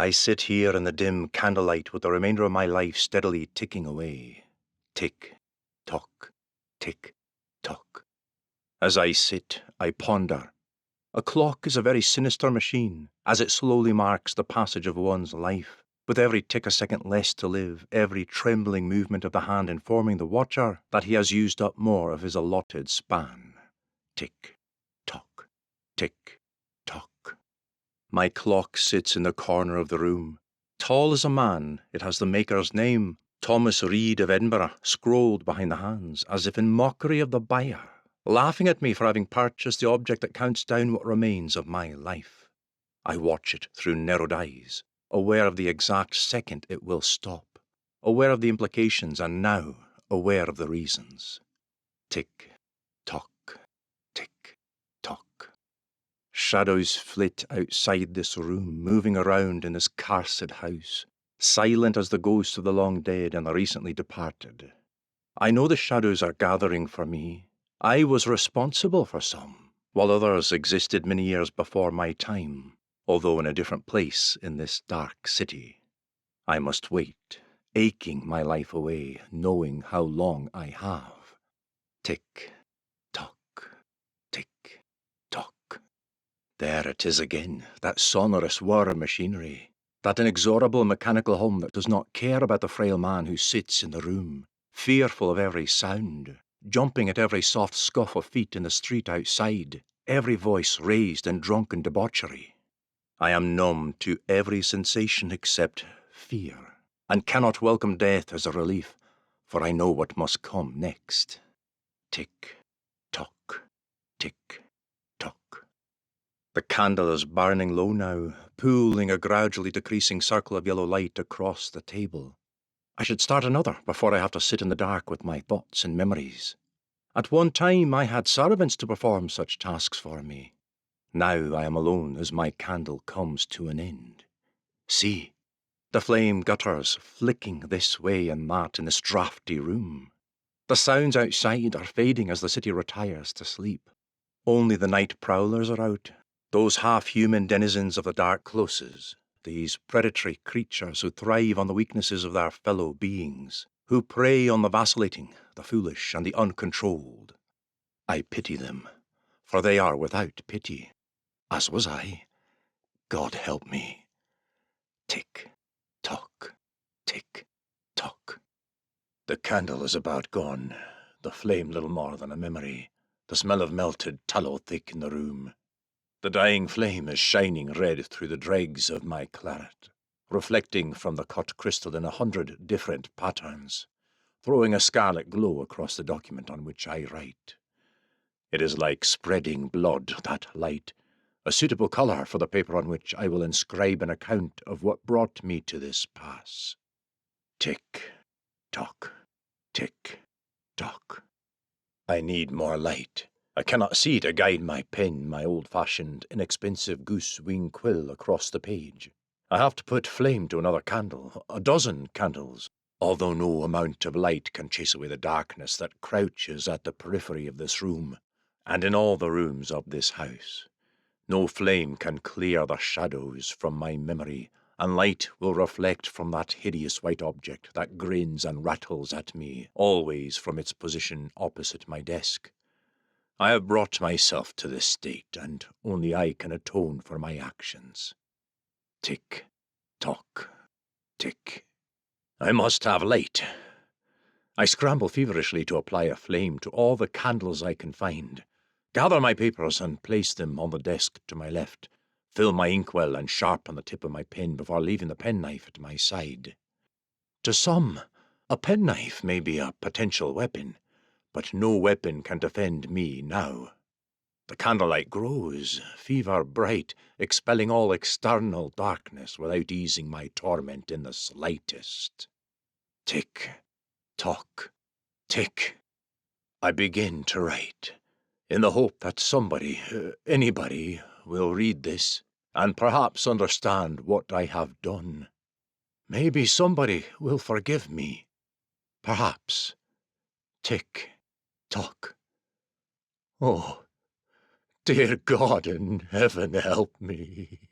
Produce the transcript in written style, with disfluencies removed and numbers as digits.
I sit here in the dim candlelight with the remainder of my life steadily ticking away. Tick, tock, tick, tock. As I sit, I ponder. A clock is a very sinister machine, as it slowly marks the passage of one's life, with every tick a second less to live, every trembling movement of the hand informing the watcher that he has used up more of his allotted span. Tick, tock, tick, tock. My clock sits in the corner of the room. Tall as a man, it has the maker's name, Thomas Reid of Edinburgh, scrolled behind the hands, as if in mockery of the buyer, laughing at me for having purchased the object that counts down what remains of my life. I watch it through narrowed eyes, aware of the exact second it will stop, aware of the implications and now aware of the reasons. Tick, tock, tick, tock. Shadows flit outside this room, moving around in this cursed house, silent as the ghosts of the long dead and the recently departed. I know the shadows are gathering for me. I was responsible for some, while others existed many years before my time, although in a different place in this dark city. I must wait, aching my life away, knowing how long I have. Tick, tock, tick, tock. There it is again, that sonorous whir of machinery, that inexorable mechanical hum that does not care about the frail man who sits in the room, fearful of every sound, jumping at every soft scuff of feet in the street outside, every voice raised in drunken debauchery. I am numb to every sensation except fear, and cannot welcome death as a relief, for I know what must come next. Tick, tock, tick, tock. The candle is burning low now, pooling a gradually decreasing circle of yellow light across the table. I should start another before I have to sit in the dark with my thoughts and memories. At one time I had servants to perform such tasks for me. Now I am alone as my candle comes to an end. See, the flame gutters flicking this way and that in this draughty room. The sounds outside are fading as the city retires to sleep. Only the night prowlers are out, those half-human denizens of the dark closes, these predatory creatures who thrive on the weaknesses of their fellow beings, who prey on the vacillating, the foolish, and the uncontrolled. I pity them, for they are without pity, as was I. God help me. Tick, tock, tick, tock. The candle is about gone, the flame little more than a memory, the smell of melted tallow thick in the room. The dying flame is shining red through the dregs of my claret, reflecting from the cut crystal in 100 different patterns, throwing a scarlet glow across the document on which I write. It is like spreading blood, that light, a suitable colour for the paper on which I will inscribe an account of what brought me to this pass. Tick, tock, tick, tock. I need more light. I cannot see to guide my pen, my old-fashioned, inexpensive goose-wing quill across the page. I have to put flame to another candle, a dozen candles, although no amount of light can chase away the darkness that crouches at the periphery of this room, and in all the rooms of this house. No flame can clear the shadows from my memory, and light will reflect from that hideous white object that grins and rattles at me, always from its position opposite my desk. I have brought myself to this state, and only I can atone for my actions. Tick, tock, tick. I must have light. I scramble feverishly to apply a flame to all the candles I can find, gather my papers and place them on the desk to my left, fill my inkwell and sharpen the tip of my pen before leaving the penknife at my side. To some, a penknife may be a potential weapon, but no weapon can defend me now. The candlelight grows, fever bright, expelling all external darkness without easing my torment in the slightest. Tick, tock, tick. I begin to write, in the hope that somebody, anybody, will read this, and perhaps understand what I have done. Maybe somebody will forgive me. Perhaps. Tick, tock. Oh, dear God in heaven, help me.